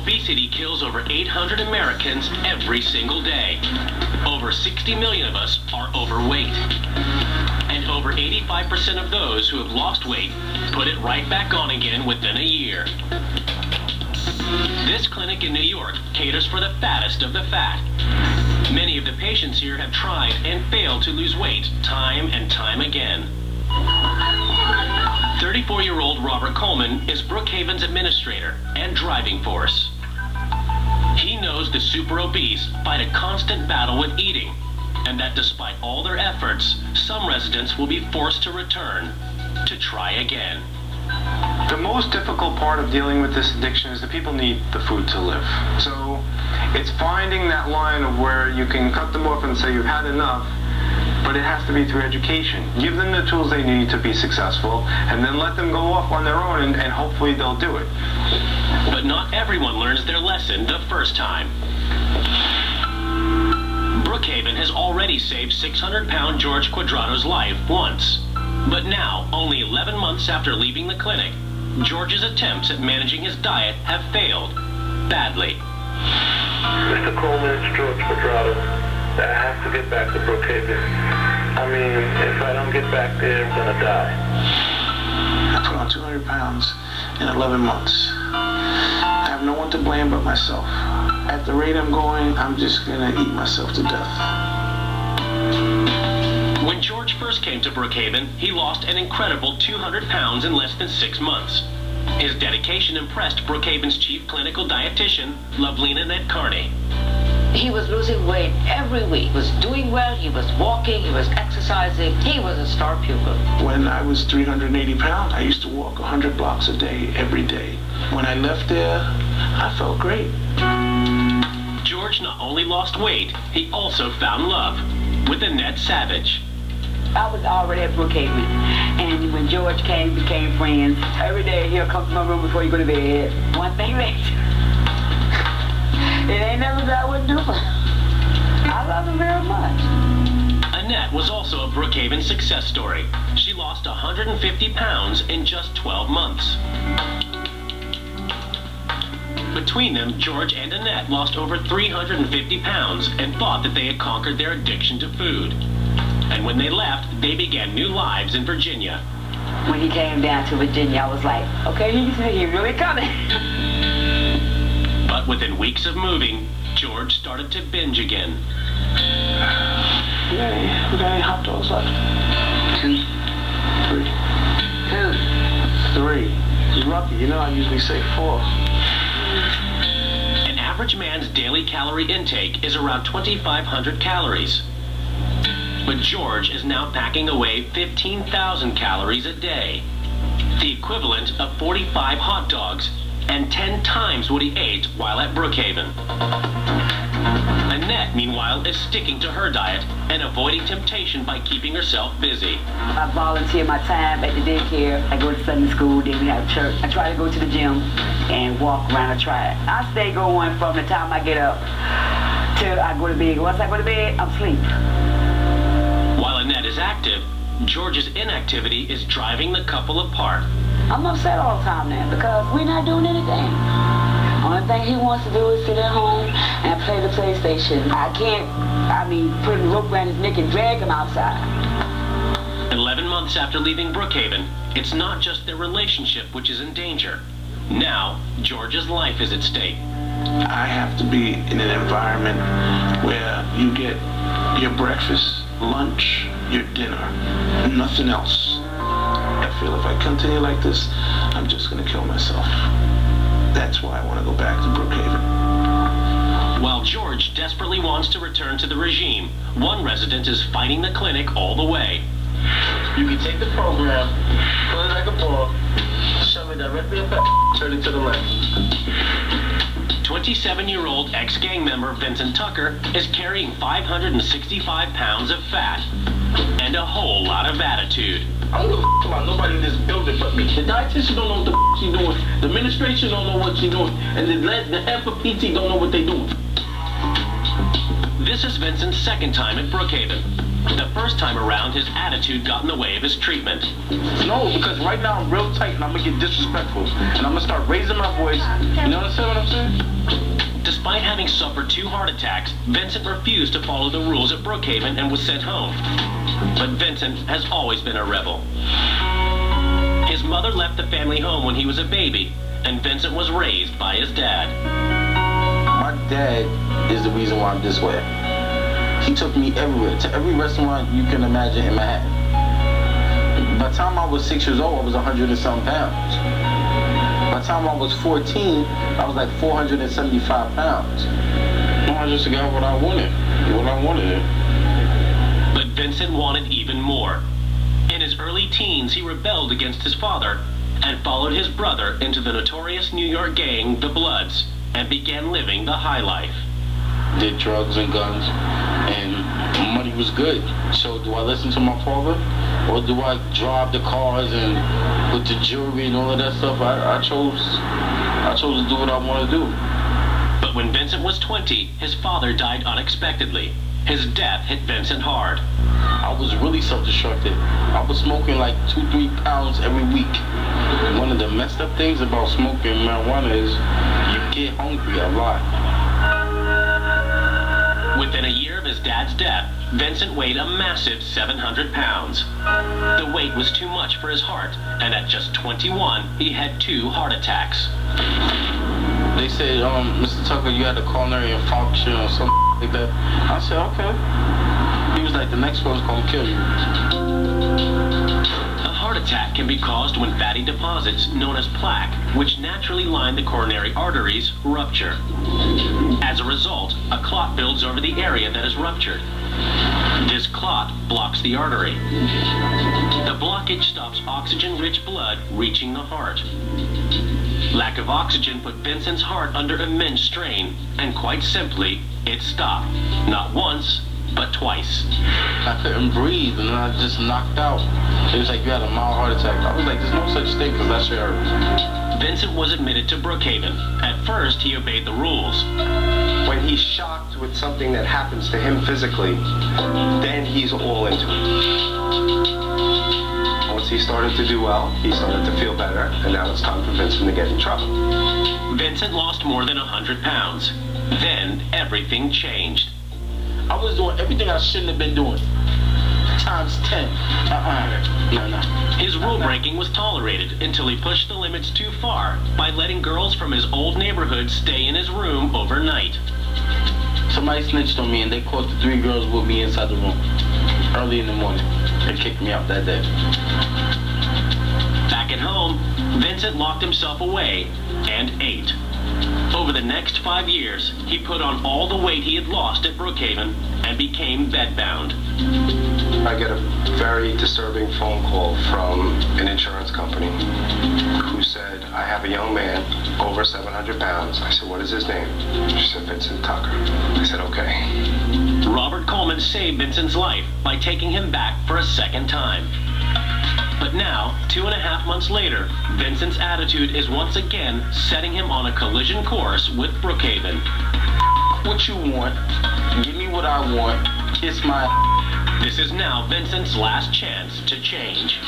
Obesity kills over 800 Americans every single day. Over 60 million of us are overweight. And over 85% of those who have lost weight put it right back on again within a year. This clinic in New York caters for the fattest of the fat. Many of the patients here have tried and failed to lose weight time and time again. 34-year-old Robert Coleman is Brookhaven's administrator and driving force. He knows the super obese fight a constant battle with eating, and that despite all their efforts, some residents will be forced to return to try again. The most difficult part of dealing with this addiction is that people need the food to live. So it's finding that line of where you can cut them off and say you've had enough, but it has to be through education. Give them the tools they need to be successful, and then let them go off on their own, and hopefully they'll do it. But not everyone learns their lesson the first time. Brookhaven has already saved 600-pound George Quadrato's life once. But now, only 11 months after leaving the clinic, George's attempts at managing his diet have failed badly. Mr. Coleman, it's George Quadrato. I have to get back to Brookhaven. I mean, if I don't get back there, I'm gonna die. I put on 200 pounds in 11 months. I have no one to blame but myself. At the rate I'm going, I'm just gonna eat myself to death. When George first came to Brookhaven, he lost an incredible 200 pounds in less than 6 months. His dedication impressed Brookhaven's chief clinical dietitian, Lovelina Nett Carney. He was losing weight every week. He was doing well, he was walking, he was exercising. He was a star pupil. When I was 380 pounds, I used to walk 100 blocks a day, every day. When I left there, I felt great. George not only lost weight, he also found love with Annette Savage. I was already at Brookhaven, and when George came, we became friends. Every day he'll come to my room before you go to bed. One thing late. It ain't nothing that I wouldn't do for him. I love him very much. Annette was also a Brookhaven success story. She lost 150 pounds in just 12 months. Between them, George and Annette lost over 350 pounds and thought that they had conquered their addiction to food. And when they left, they began new lives in Virginia. When he came down to Virginia, I was like, okay, he's really coming. But within weeks of moving, George started to binge again. We got any hot dogs left? 2. 3. 3. You're lucky. You know I usually say 4. An average man's daily calorie intake is around 2,500 calories. But George is now packing away 15,000 calories a day, the equivalent of 45 hot dogs, and 10 times what he ate while at Brookhaven. Annette, meanwhile, is sticking to her diet and avoiding temptation by keeping herself busy. I volunteer my time at the daycare. I go to Sunday school, then we have church. I try to go to the gym and walk around the track. I stay going from the time I get up till I go to bed. Once I go to bed, I'm asleep. While Annette is active, George's inactivity is driving the couple apart. I'm upset all the time now because we're not doing anything. Only thing he wants to do is sit at home and play the PlayStation. I can't, put a rope around his neck and drag him outside. 11 months after leaving Brookhaven, it's not just their relationship which is in danger. Now, George's life is at stake. I have to be in an environment where you get your breakfast, lunch, your dinner, nothing else. I feel if I continue like this, I'm just going to kill myself. That's why I want to go back to Brookhaven. While George desperately wants to return to the regime, one resident is fighting the clinic all the way. You can take the program, put it like a ball, shove it directly up, turn it to the left. 27-year-old ex-gang member Vincent Tucker is carrying 565 pounds of fat and a whole lot of attitude. I don't give a about nobody in this building but me. The dietitian don't know what the she's doing, the administration don't know what she's doing, and the half of PT don't know what they're doing. This is Vincent's second time at Brookhaven. The first time around, his attitude got in the way of his treatment. No, because right now I'm real tight and I'm going to get disrespectful. And I'm going to start raising my voice. You understand what I'm saying? suffered 2 heart attacks, Vincent refused to follow the rules at Brookhaven and was sent home. But Vincent has always been a rebel. His mother left the family home when he was a baby, and Vincent was raised by his dad. My dad is the reason why I'm this way. He took me everywhere, to every restaurant you can imagine in Manhattan. By the time I was 6 years old, I was 100 and some pounds. By the time I was 14, I was like 475 pounds. I just got what I wanted. But Vincent wanted even more. In his early teens, he rebelled against his father and followed his brother into the notorious New York gang, the Bloods, and began living the high life. Did drugs and guns, and money was good. So do I listen to my father, or do I drive the cars and with the jewelry and all of that stuff? I chose to do what I want to do. But when Vincent was 20, his father died unexpectedly. His death hit Vincent hard. I was really self-destructive. I was smoking like 2-3 pounds every week. One of the messed up things about smoking marijuana is you get hungry a lot. Within a year of his dad's death, Vincent weighed a massive 700 pounds. The weight was too much for his heart, and at just 21, he had 2 heart attacks. They said, Mr. Tucker, you had a coronary infarction or something like that. I said, okay. He was like, the next one's gonna kill you. A heart attack can be caused when fatty deposits, known as plaque, which naturally line the coronary arteries, rupture. As a result, a clot builds over the area that is ruptured. This clot blocks the artery. The blockage stops oxygen-rich blood reaching the heart. Lack of oxygen put Vincent's heart under immense strain, and quite simply, it stopped. Not once, but twice. I couldn't breathe, and then I just knocked out. It was like you had a mild heart attack. I was like, there's no such thing, because that shit hurt. Vincent was admitted to Brookhaven. At first, he obeyed the rules. When he's shocked with something that happens to him physically, then he's all into it. Once he started to do well, he started to feel better, and now it's time for Vincent to get in trouble. Vincent lost more than 100 pounds. Then, everything changed. I was doing everything I shouldn't have been doing. Times 10. No. His rule breaking was tolerated until he pushed the limits too far by letting girls from his old neighborhood stay in his room overnight. Somebody snitched on me, and they caught the 3 girls with me inside the room early in the morning and kicked me out that day. Back at home, Vincent locked himself away and ate. Over the next 5 years, he put on all the weight he had lost at Brookhaven and became bedbound. I get a very disturbing phone call from an insurance company who said, I have a young man over 700 pounds. I said, what is his name? She said, Vincent Tucker. I said, okay. Robert Coleman saved Vincent's life by taking him back for a second time. But now, 2.5 months later, Vincent's attitude is once again setting him on a collision course with Brookhaven. What you want, give me what I want, kiss my... This is now Vincent's last chance to change.